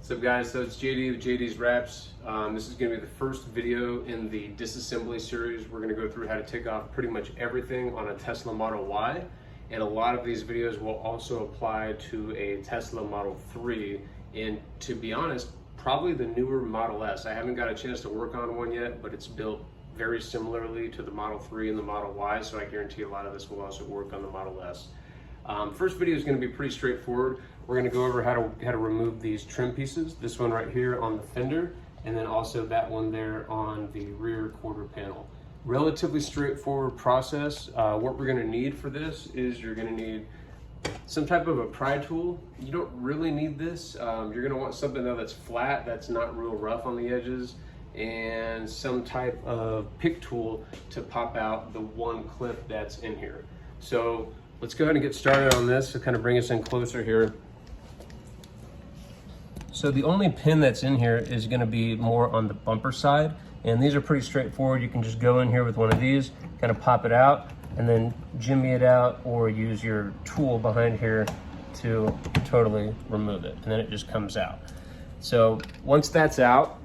What's up guys, so it's JD with JD's Wraps. This is going to be the first video in the Disassembly series. We're going to go through how to take off pretty much everything on a Tesla Model Y. And a lot of these videos will also apply to a Tesla Model 3. And to be honest, probably the newer Model S. I haven't got a chance to work on one yet, but it's built very similarly to the Model 3 and the Model Y. So I guarantee a lot of this will also work on the Model S. First video is going to be pretty straightforward. We're going to go over how to remove these trim pieces. This one right here on the fender, and then also that one there on the rear quarter panel. Relatively straightforward process. What we're going to need for this is you're going to need some type of a pry tool. You don't really need this. You're going to want something though that's flat, that's not real rough on the edges, and some type of pick tool to pop out the one clip that's in here. So let's go ahead and get started on this to kind of bring us in closer here. So the only pin that's in here is going to be more on the bumper side, and these are pretty straightforward. You can just go in here with one of these, kind of pop it out, and then jimmy it out, or use your tool behind here to totally remove it, and then it just comes out. So once that's out,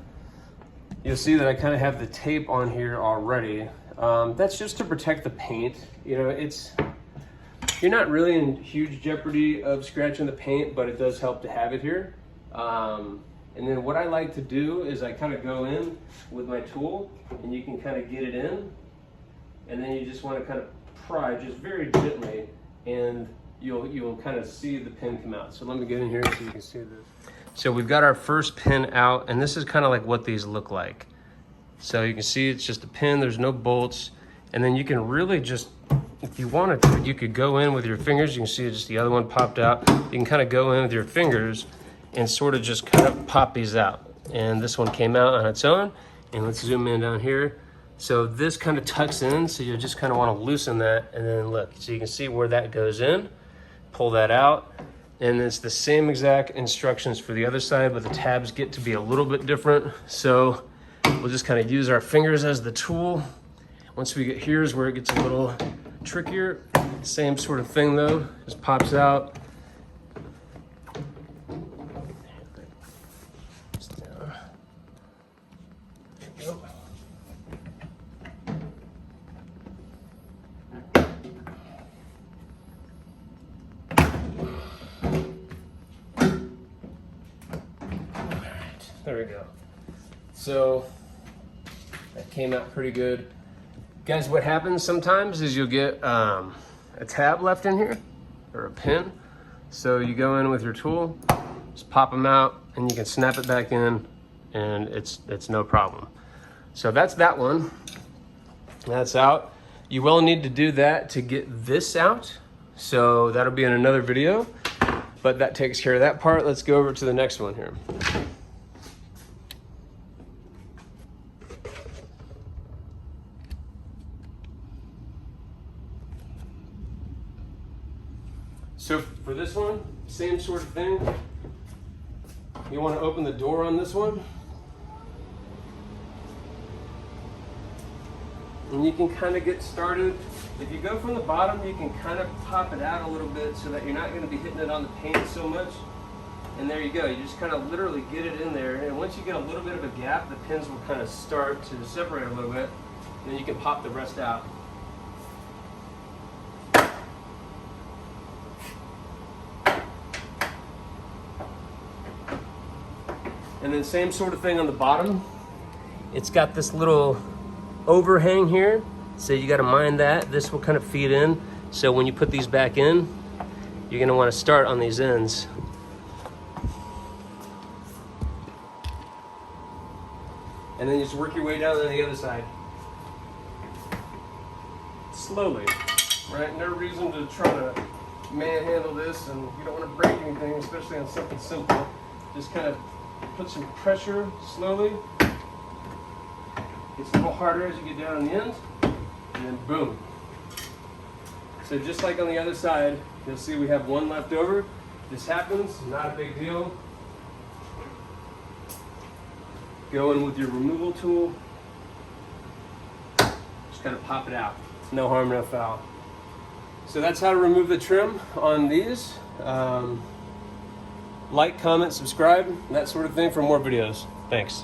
you'll see that I kind of have the tape on here already. That's just to protect the paint. You know, you're not really in huge jeopardy of scratching the paint, but it does help to have it here. And then what I like to do is I kind of go in with my tool, and you can kind of get it in, and then you just want to kind of pry just very gently, and you'll kind of see the pin come out. So let me get in here so you can see this. So we've got our first pin out, and this is kind of like what these look like. So you can see it's just a pin, there's no bolts, and then you can really just, if you wanted to, you could go in with your fingers. You can see just the other one popped out. You can kind of go in with your fingers and sort of just kind of pop these out. And this one came out on its own. And let's zoom in down here. So this kind of tucks in, so you just kind of want to loosen that, and then look, so you can see where that goes in. Pull that out, and it's the same exact instructions for the other side, but the tabs get to be a little bit different. So we'll just kind of use our fingers as the tool. Once we get here is where it gets a little trickier. Same sort of thing though, just pops out. There we go. So that came out pretty good. Guys, what happens sometimes is you'll get a tab left in here, or a pin. So you go in with your tool, just pop them out, and you can snap it back in, and it's no problem. So that's that one. That's out. You will need to do that to get this out. So that'll be in another video, but that takes care of that part. Let's go over to the next one here. So for this one, same sort of thing. You want to open the door on this one. And you can kind of get started. If you go from the bottom, you can kind of pop it out a little bit so that you're not going to be hitting it on the paint so much. And there you go. You just kind of literally get it in there. And once you get a little bit of a gap, the pins will kind of start to separate a little bit. And then you can pop the rest out. And then same sort of thing on the bottom. It's got this little overhang here, so you got to mind that. This will kind of feed in. So when you put these back in, you're going to want to start on these ends. And then just work your way down to the other side. Slowly, right? No reason to try to manhandle this, and you don't want to break anything, especially on something simple. Just kind of put some pressure slowly. It's a little harder as you get down on the end, and then boom. So just like on the other side, you'll see we have one left over. This happens, not a big deal. Go in with your removal tool. Just kind of pop it out. No harm, no foul. So that's how to remove the trim on these. like, comment, subscribe, that sort of thing for more videos. Thanks.